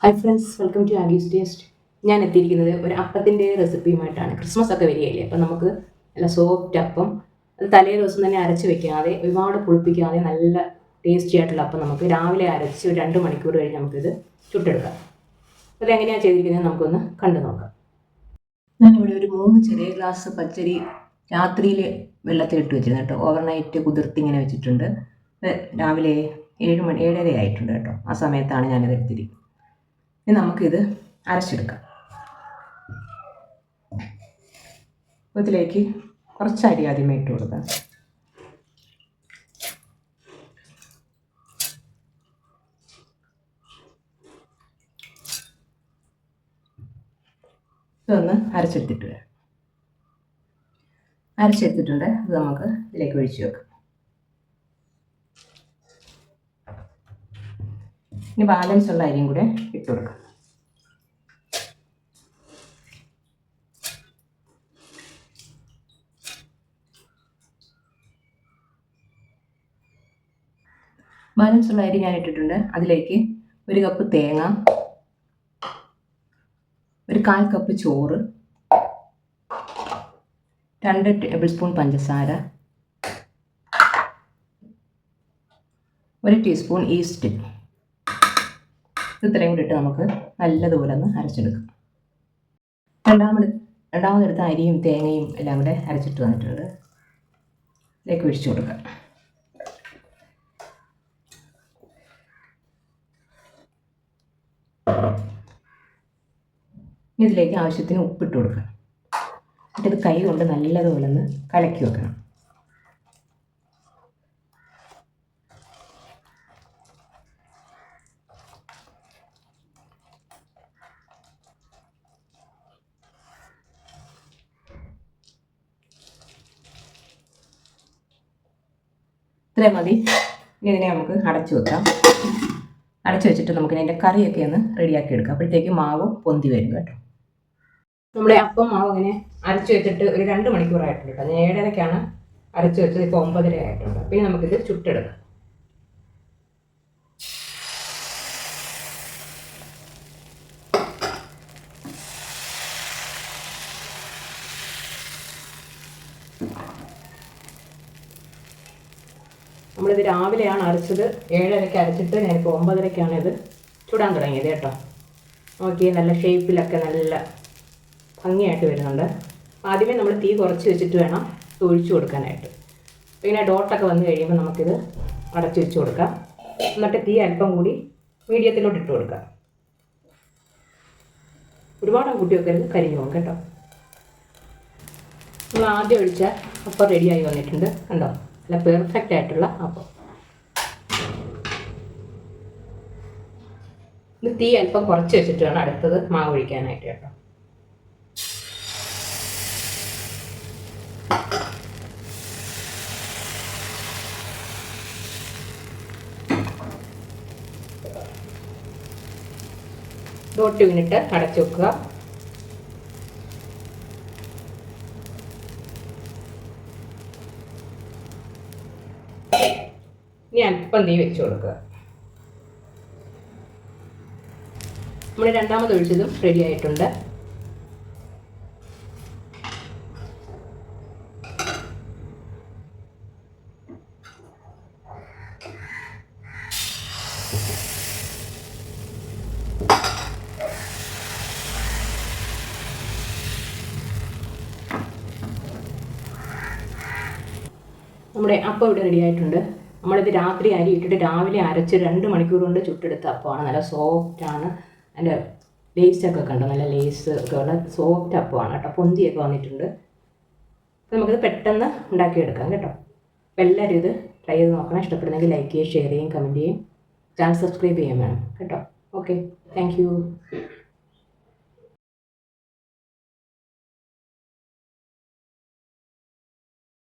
Hi friends, welcome to Aggie's taste. ഞാൻ എത്തിയിരിക്കുന്നത് ഒരു അപ്പത്തിൻ്റെ റെസിപ്പിയുമായിട്ടാണ്. ക്രിസ്മസ് ഒക്കെ വരികയല്ലേ, അപ്പം നമുക്ക് നല്ല സോഫ്റ്റ് അപ്പം, അത് തലേ ദിവസം തന്നെ അരച്ച് വെക്കാതെ ഒരുപാട് പുളിപ്പിക്കാതെ നല്ല ടേസ്റ്റി ആയിട്ടുള്ള അപ്പം നമുക്ക് രാവിലെ അരച്ച് ഒരു 2 മണിക്കൂർ കഴിഞ്ഞ് നമുക്കിത് ചുട്ടെടുക്കാം. അതെങ്ങനെയാണ് ചെയ്തിരിക്കുന്നത് നമുക്കൊന്ന് കണ്ടു നോക്കാം. ഞാനിവിടെ ഒരു 3 ചെറിയ ഗ്ലാസ് പച്ചരി രാത്രിയിൽ വെള്ളത്തിലിട്ട് വെച്ചിരുന്നു കേട്ടോ. ഓവർനൈറ്റ് കുതിർത്തി ഇങ്ങനെ വെച്ചിട്ടുണ്ട്. രാവിലെ 7:30 ആയിട്ടുണ്ട് കേട്ടോ. ആ സമയത്താണ് ഞാനിത് എടുത്തിരിക്കുന്നത്. ഇനി നമുക്കിത് അരച്ചെടുക്കാം. ഇതിലേക്ക് കുറച്ച് അരി ആദ്യമേ ഇട്ട് കൊടുക്കാം. ഇതൊന്ന് അരച്ചെടുത്തിട്ട് വരാം. അരച്ചെടുത്തിട്ടുണ്ട്. ഇത് നമുക്ക് ഇതിലേക്ക് ഒഴിച്ച് വെക്കാം. ഇനി ബാലൻസ് ഉള്ള അരിയും കൂടെ ഇട്ട് കൊടുക്കാം. ബാലൻസ് ഉള്ള അരി ഞാൻ ഇട്ടിട്ടുണ്ട്. അതിലേക്ക് 1 കപ്പ് തേങ്ങ, 1/4 കപ്പ് ചോറ്, 2 ടേബിൾ സ്പൂൺ പഞ്ചസാര, 1 ടീസ്പൂൺ ഈസ്റ്റ്, ഇത്രയും കൂടി ഇട്ട് നമുക്ക് നല്ലതുപോലെ ഒന്ന് അരച്ചെടുക്കാം. രണ്ടാമതെടുത്ത അരിയും തേങ്ങയും എല്ലാം കൂടെ അരച്ചിട്ട് വന്നിട്ടുണ്ട്. ഇതിലേക്ക് ഒഴിച്ചു കൊടുക്കാം. ഇതിലേക്ക് ആവശ്യത്തിന് ഉപ്പിട്ട് കൊടുക്കാം. എന്നിട്ട് ഇത് കൈ കൊണ്ട് നല്ലതുപോലെ ഒന്ന് കലക്കി വെക്കണം. ഇത്രയും മതി. ഇനി ഇതിനെ നമുക്ക് അടച്ചു വെക്കാം. അടച്ചു വെച്ചിട്ട് നമുക്ക് ഇതിൻ്റെ കറിയൊക്കെ ഒന്ന് റെഡിയാക്കി എടുക്കാം. അപ്പോഴത്തേക്ക് മാവ് പൊന്തി വരും കേട്ടോ. നമ്മുടെ അപ്പം മാവ് ഇങ്ങനെ അരച്ചു വെച്ചിട്ട് ഒരു 2 മണിക്കൂറായിട്ടുണ്ട് കേട്ടോ. ഞാൻ 7:30ക്കാണ് അരച്ചു വെച്ചത്. ഇപ്പോൾ 9:30 ആയിട്ടുണ്ട്. പിന്നെ നമുക്കിത് ചുട്ടെടുക്കാം. നമ്മളിത് രാവിലെയാണ് അരച്ചത്. 7:30ക്ക് അരച്ചിട്ട് ഞാനിപ്പോൾ 9:30ക്കാണ് ഇത് ചുടാൻ തുടങ്ങിയത് കേട്ടോ. നോക്കി നല്ല ഷേപ്പിലൊക്കെ നല്ല ഭംഗിയായിട്ട് വരുന്നുണ്ട്. ആദ്യമേ നമ്മൾ തീ കുറച്ച് വെച്ചിട്ട് വേണം ഒഴിച്ചു കൊടുക്കാനായിട്ട്. ഇങ്ങനെ ഡോട്ടൊക്കെ വന്നു കഴിയുമ്പോൾ നമുക്കിത് അടച്ചു വെച്ച് കൊടുക്കാം. എന്നിട്ട് തീ അല്പം കൂടി മീഡിയത്തിലോട്ട് ഇട്ട് കൊടുക്കാം. ഒരുപാട് കൂട്ടി വെക്കരുത്, കരിഞ്ഞു പോകും കേട്ടോ. നമ്മൾ ആദ്യം ഒഴിച്ച അപ്പം റെഡിയായി വന്നിട്ടുണ്ട് കണ്ടോ. നല്ല പെർഫെക്റ്റ് ആയിട്ടുള്ള അപ്പം. ഇത് തീ അല്പം കുറച്ച് വെച്ചിട്ട് വേണം അടുത്തത് മാവ് ഒഴിക്കാനായിട്ട് കേട്ടോ. ഒരു 8 മിനിറ്റ് അടച്ചു വെക്കുക. ഇനി അല്പം തീ വെച്ച് കൊടുക്കുക. നമ്മൾ രണ്ടാമത് ഒഴിച്ചതും റെഡി ആയിട്ടുണ്ട്. നമ്മുടെ അപ്പം ഇവിടെ റെഡി ആയിട്ടുണ്ട്. നമ്മളിത് രാത്രി അരി ഇട്ടിട്ട് രാവിലെ അരച്ച് 2 മണിക്കൂർ കൊണ്ട് ചുട്ടെടുത്ത അപ്പമാണ്. നല്ല സോഫ്റ്റാണ്. അതിൻ്റെ ലേസൊക്കെ കണ്ടോ, നല്ല ലേസ് ഒക്കെ ഉള്ള സോഫ്റ്റ് അപ്പമാണ് കേട്ടോ. പൊന്തിയൊക്കെ വന്നിട്ടുണ്ട്. നമുക്കിത് പെട്ടെന്ന് ഉണ്ടാക്കിയെടുക്കാം കേട്ടോ. അപ്പോൾ എല്ലാവരും ഇത് ട്രൈ ചെയ്ത് നോക്കണം. ഇഷ്ടപ്പെടുന്നെങ്കിൽ ലൈക്ക് ചെയ്യുകയും ഷെയർ ചെയ്യുകയും കമൻറ്റ് ചെയ്യും. ചാനൽ സബ്സ്ക്രൈബ് ചെയ്യാൻ വേണം കേട്ടോ. Okay, thank you.